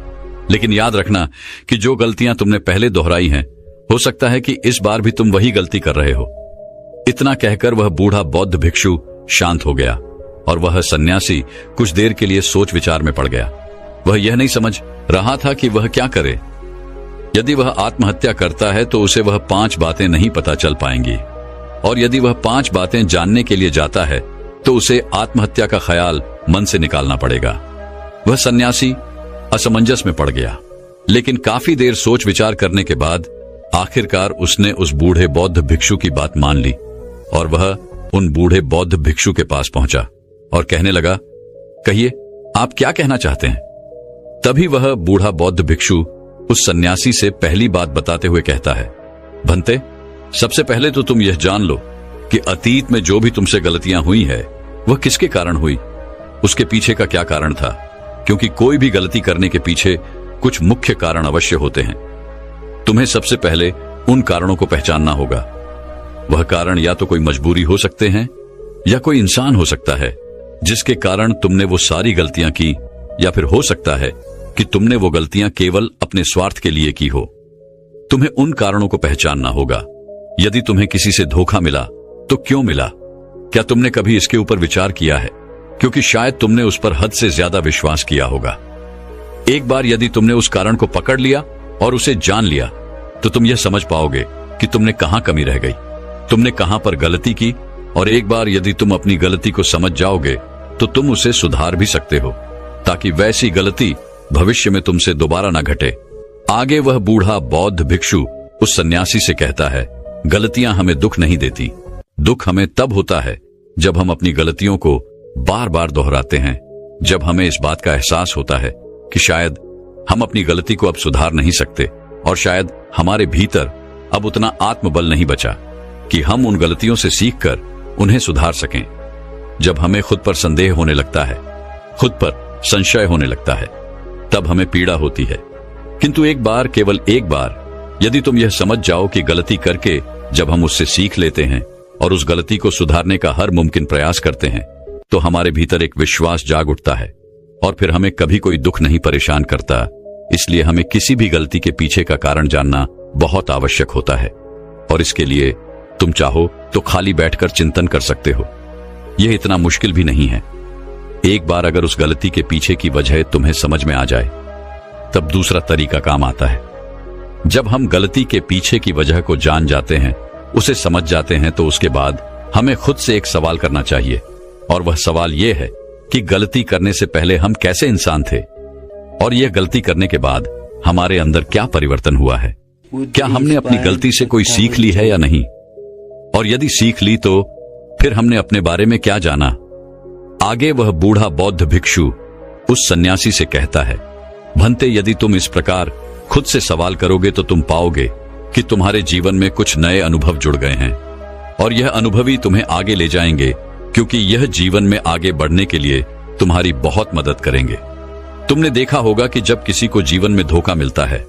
Speaker 1: लेकिन याद रखना कि जो गलतियां तुमने पहले दोहराई हैं, हो सकता है कि इस बार भी तुम वही गलती कर रहे हो। इतना कहकर वह बूढ़ा बौद्ध भिक्षु शांत हो गया और वह सन्यासी कुछ देर के लिए सोच विचार में पड़ गया। वह यह नहीं समझ रहा था कि वह क्या करे। यदि वह आत्महत्या करता है तो उसे वह 5 बातें नहीं पता चल पाएंगी, और यदि वह 5 बातें जानने के लिए जाता है तो उसे आत्महत्या का ख्याल मन से निकालना पड़ेगा। वह सन्यासी असमंजस में पड़ गया, लेकिन काफी देर सोच विचार करने के बाद आखिरकार उसने उस बूढ़े बौद्ध भिक्षु की बात मान ली और वह उन बूढ़े बौद्ध भिक्षु के पास पहुंचा और कहने लगा, कहिए, आप क्या कहना चाहते हैं? तभी वह बूढ़ा बौद्ध भिक्षु उस सन्यासी से पहली बात बताते हुए कहता है, भंते, सबसे पहले तो तुम यह जान लो कि अतीत में जो भी तुमसे गलतियां हुई है वह किसके कारण हुई, उसके पीछे का क्या कारण था, क्योंकि कोई भी गलती करने के पीछे कुछ मुख्य कारण अवश्य होते हैं। तुम्हें सबसे पहले उन कारणों को पहचानना होगा। वह कारण या तो कोई मजबूरी हो सकते हैं या कोई इंसान हो सकता है जिसके कारण तुमने वो सारी गलतियां की, या फिर हो सकता है कि तुमने वो गलतियां केवल अपने स्वार्थ के लिए की हो। तुम्हें उन कारणों को पहचानना होगा। यदि तुम्हें किसी से धोखा मिला तो क्यों मिला? क्या तुमने कभी इसके ऊपर विचार किया है? क्योंकि शायद तुमने उस पर हद से ज्यादा विश्वास किया होगा। एक बार यदि तुमने उस कारण को पकड़ लिया और उसे जान लिया तो तुम यह समझ पाओगे कि तुमने कहां कमी रह गई, तुमने कहां पर गलती की, और एक बार यदि तुम अपनी गलती को समझ जाओगे तो तुम उसे सुधार भी सकते हो ताकि वैसी गलती भविष्य में तुमसे दोबारा ना घटे। आगे वह बूढ़ा बौद्ध भिक्षु उस सन्यासी से कहता है, गलतियां हमें दुख नहीं देती। दुख हमें तब होता है जब हम अपनी गलतियों को बार बार दोहराते हैं, जब हमें इस बात का एहसास होता है कि शायद हम अपनी गलती को अब सुधार नहीं सकते और शायद हमारे भीतर अब उतना आत्मबल नहीं बचा कि हम उन गलतियों से सीखकर उन्हें सुधार सकें। जब हमें खुद पर संदेह होने लगता है, खुद पर संशय होने लगता है, तब हमें पीड़ा होती है। किंतु एक बार, केवल एक बार यदि तुम यह समझ जाओ कि गलती करके जब हम उससे सीख लेते हैं और उस गलती को सुधारने का हर मुमकिन प्रयास करते हैं तो हमारे भीतर एक विश्वास जाग उठता है और फिर हमें कभी कोई दुख नहीं परेशान करता। इसलिए हमें किसी भी गलती के पीछे का कारण जानना बहुत आवश्यक होता है, और इसके लिए तुम चाहो तो खाली बैठकर चिंतन कर सकते हो। यह इतना मुश्किल भी नहीं है। एक बार अगर उस गलती के पीछे की वजह तुम्हें समझ में आ जाए तब दूसरा तरीका काम आता है। जब हम गलती के पीछे की वजह को जान जाते हैं, उसे समझ जाते हैं, तो उसके बाद हमें खुद से एक सवाल करना चाहिए, और वह सवाल यह है कि गलती करने से पहले हम कैसे इंसान थे, और यह गलती करने के बाद हमारे अंदर क्या परिवर्तन हुआ है। क्या हमने अपनी गलती से कोई सीख ली है या नहीं, और यदि सीख ली तो फिर हमने अपने बारे में क्या जाना। आगे वह बूढ़ा बौद्ध भिक्षु उस सन्यासी से कहता है, भंते, यदि तुम इस प्रकार खुद से सवाल करोगे तो तुम पाओगे कि तुम्हारे जीवन में कुछ नए अनुभव जुड़ गए हैं, और यह अनुभव ही तुम्हें आगे ले जाएंगे, क्योंकि यह जीवन में आगे बढ़ने के लिए तुम्हारी बहुत मदद करेंगे। तुमने देखा होगा कि जब किसी को जीवन में धोखा मिलता है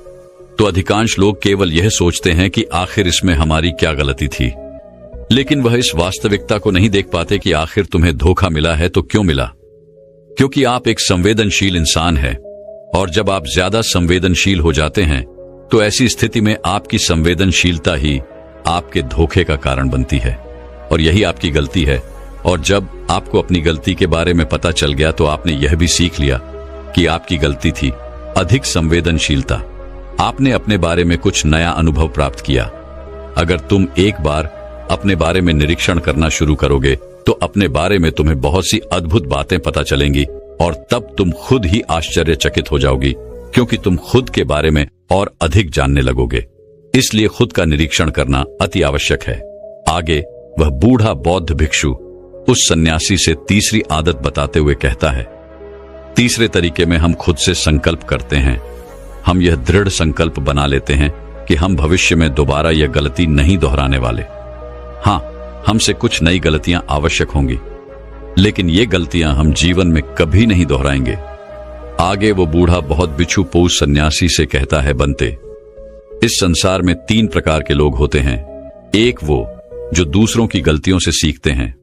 Speaker 1: तो अधिकांश लोग केवल यह सोचते हैं कि आखिर इसमें हमारी क्या गलती थी, लेकिन वह इस वास्तविकता को नहीं देख पाते कि आखिर तुम्हें धोखा मिला है तो क्यों मिला। क्योंकि आप एक संवेदनशील इंसान हैं, और जब आप ज्यादा संवेदनशील हो जाते हैं तो ऐसी स्थिति में आपकी संवेदनशीलता ही आपके धोखे का कारण बनती है, और यही आपकी गलती है। और जब आपको अपनी गलती के बारे में पता चल गया तो आपने यह भी सीख लिया कि आपकी गलती थी अधिक संवेदनशीलता। आपने अपने बारे में कुछ नया अनुभव प्राप्त किया। अगर तुम एक बार अपने बारे में निरीक्षण करना शुरू करोगे तो अपने बारे में तुम्हें बहुत सी अद्भुत बातें पता चलेंगी, और तब तुम खुद ही आश्चर्यचकित हो जाओगी, क्योंकि तुम खुद के बारे में और अधिक जानने लगोगे। इसलिए खुद का निरीक्षण करना अति आवश्यक है। आगे वह बूढ़ा बौद्ध भिक्षु उस सन्यासी से तीसरी आदत बताते हुए कहता है, तीसरे तरीके में हम खुद से संकल्प करते हैं। हम यह दृढ़ संकल्प बना लेते हैं कि हम भविष्य में दोबारा यह गलती नहीं दोहराने वाले। हाँ, हमसे कुछ नई गलतियां आवश्यक होंगी, लेकिन ये गलतियां हम जीवन में कभी नहीं दोहराएंगे। आगे वो बूढ़ा बहुत बिच्छू पोष सन्यासी से कहता है, बनते, इस संसार में 3 प्रकार के लोग होते हैं। एक वो जो दूसरों की गलतियों से सीखते हैं,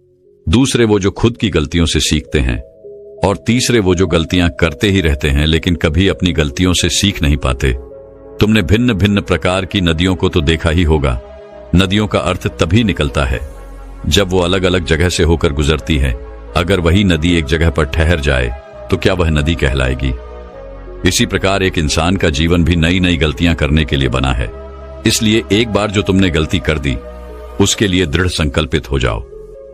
Speaker 1: दूसरे वो जो खुद की गलतियों से सीखते हैं, और तीसरे वो जो गलतियां करते ही रहते हैं लेकिन कभी अपनी गलतियों से सीख नहीं पाते। तुमने भिन्न भिन्न प्रकार की नदियों को तो देखा ही होगा। नदियों का अर्थ तभी निकलता है जब वो अलग अलग जगह से होकर गुजरती है। अगर वही नदी एक जगह पर ठहर जाए तो क्या वह नदी कहलाएगी? इसी प्रकार एक इंसान का जीवन भी नई नई गलतियां करने के लिए बना है। इसलिए एक बार जो तुमने गलती कर दी उसके लिए दृढ़ संकल्पित हो जाओ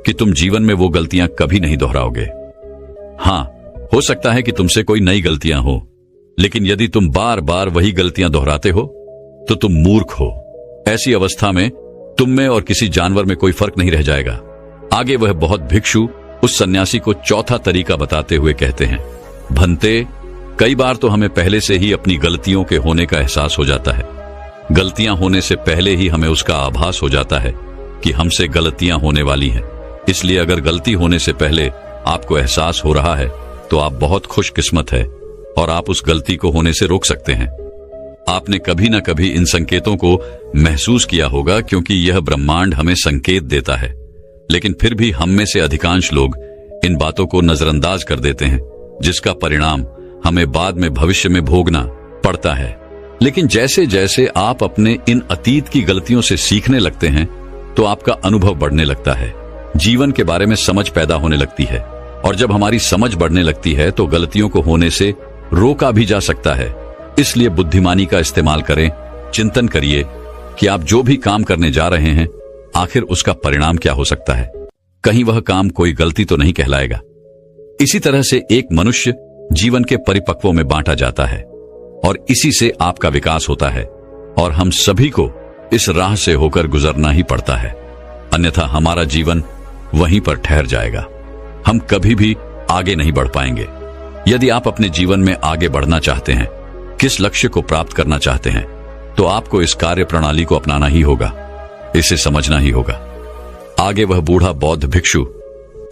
Speaker 1: कि तुम जीवन में वो गलतियां कभी नहीं दोहराओगे। हाँ, हो सकता है कि तुमसे कोई नई गलतियां हो, लेकिन यदि तुम बार बार वही गलतियां दोहराते हो तो तुम मूर्ख हो, ऐसी अवस्था में तुम में और किसी जानवर में कोई फर्क नहीं रह जाएगा। आगे वह बौद्ध भिक्षु उस सन्यासी को चौथा तरीका बताते हुए कहते हैं, भंते, कई बार तो हमें पहले से ही अपनी गलतियों के होने का एहसास हो जाता है। गलतियां होने से पहले ही हमें उसका आभास हो जाता है कि हमसे गलतियां होने वाली हैं। इसलिए अगर गलती होने से पहले आपको एहसास हो रहा है तो आप बहुत खुशकिस्मत है और आप उस गलती को होने से रोक सकते हैं। आपने कभी न कभी इन संकेतों को महसूस किया होगा, क्योंकि यह ब्रह्मांड हमें संकेत देता है। लेकिन फिर भी हम में से अधिकांश लोग इन बातों को नजरअंदाज कर देते हैं, जिसका परिणाम हमें बाद में भविष्य में भोगना पड़ता है। लेकिन जैसे जैसे आप अपने इन अतीत की गलतियों से सीखने लगते हैं तो आपका अनुभव बढ़ने लगता है, जीवन के बारे में समझ पैदा होने लगती है, और जब हमारी समझ बढ़ने लगती है तो गलतियों को होने से रोका भी जा सकता है। इसलिए बुद्धिमानी का इस्तेमाल करें, चिंतन करिए कि आप जो भी काम करने जा रहे हैं आखिर उसका परिणाम क्या हो सकता है। कहीं वह काम कोई गलती तो नहीं कहलाएगा। इसी तरह से एक मनुष्य जीवन के परिपक्वों में बांटा जाता है और इसी से आपका विकास होता है, और हम सभी को इस राह से होकर गुजरना ही पड़ता है, अन्यथा हमारा जीवन वहीं पर ठहर जाएगा। हम कभी भी आगे नहीं बढ़ पाएंगे। यदि आप अपने जीवन में आगे बढ़ना चाहते हैं, किस लक्ष्य को प्राप्त करना चाहते हैं, तो आपको इस कार्य प्रणाली को अपनाना ही होगा, इसे समझना ही होगा। आगे वह बूढ़ा बौद्ध भिक्षु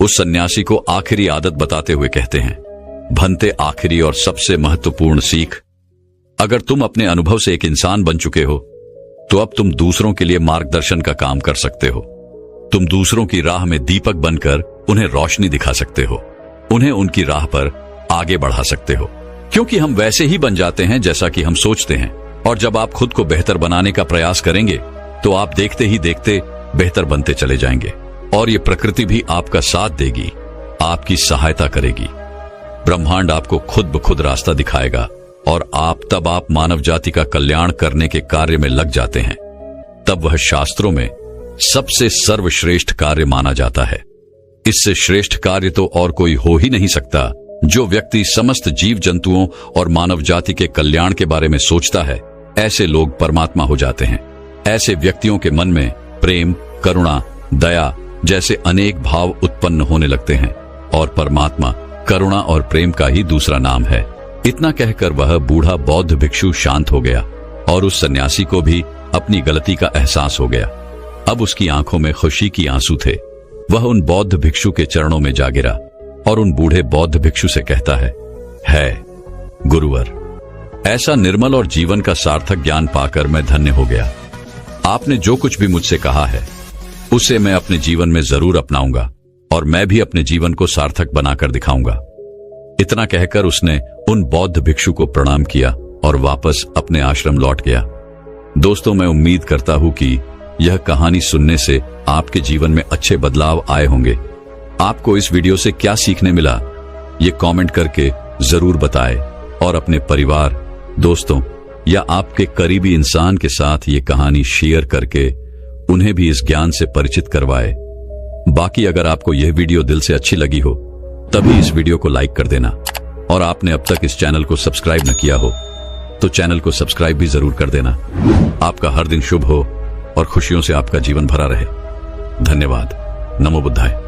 Speaker 1: उस सन्यासी को आखिरी आदत बताते हुए कहते हैं, भंते, आखिरी और सबसे महत्वपूर्ण सीख, अगर तुम अपने अनुभव से एक इंसान बन चुके हो तो अब तुम दूसरों के लिए मार्गदर्शन का काम कर सकते हो। तुम दूसरों की राह में दीपक बनकर उन्हें रोशनी दिखा सकते हो, उन्हें उनकी राह पर आगे बढ़ा सकते हो, क्योंकि हम वैसे ही बन जाते हैं जैसा कि हम सोचते हैं। और जब आप खुद को बेहतर बनाने का प्रयास करेंगे तो आप देखते ही देखते बेहतर बनते चले जाएंगे, और ये प्रकृति भी आपका साथ देगी, आपकी सहायता करेगी। ब्रह्मांड आपको खुद ब खुद रास्ता दिखाएगा और तब आप मानव जाति का कल्याण करने के कार्य में लग जाते हैं। तब वह शास्त्रों में सबसे सर्वश्रेष्ठ कार्य माना जाता है। इससे श्रेष्ठ कार्य तो और कोई हो ही नहीं सकता। जो व्यक्ति समस्त जीव जंतुओं और मानव जाति के कल्याण के बारे में सोचता है, ऐसे लोग परमात्मा हो जाते हैं। ऐसे व्यक्तियों के मन में प्रेम, करुणा, दया जैसे अनेक भाव उत्पन्न होने लगते हैं, और परमात्मा करुणा और प्रेम का ही दूसरा नाम है। इतना कहकर वह बूढ़ा बौद्ध भिक्षु शांत हो गया, और उस सन्यासी को भी अपनी गलती का एहसास हो गया। अब उसकी आंखों में खुशी की आंसू थे। वह उन बौद्ध भिक्षु के चरणों में जा गिरा और उन बूढ़े बौद्ध भिक्षु से कहता है गुरुवर, ऐसा निर्मल और जीवन का सार्थक ज्ञान पाकर मैं धन्य हो गया। आपने जो कुछ भी मुझसे कहा है उसे मैं अपने जीवन में जरूर अपनाऊंगा, और मैं भी अपने जीवन को सार्थक बनाकर दिखाऊंगा। इतना कहकर उसने उन बौद्ध भिक्षु को प्रणाम किया और वापस अपने आश्रम लौट गया। दोस्तों, मैं उम्मीद करता हूं कि यह कहानी सुनने से आपके जीवन में अच्छे बदलाव आए होंगे। आपको इस वीडियो से क्या सीखने मिला, ये कमेंट करके जरूर बताएं, और अपने परिवार, दोस्तों या आपके करीबी इंसान के साथ ये कहानी शेयर करके उन्हें भी इस ज्ञान से परिचित करवाएं। बाकी अगर आपको यह वीडियो दिल से अच्छी लगी हो तभी इस वीडियो को लाइक कर देना, और आपने अब तक इस चैनल को सब्सक्राइब न किया हो तो चैनल को सब्सक्राइब भी जरूर कर देना। आपका हर दिन शुभ हो और खुशियों से आपका जीवन भरा रहे। धन्यवाद। नमो बुद्धाय।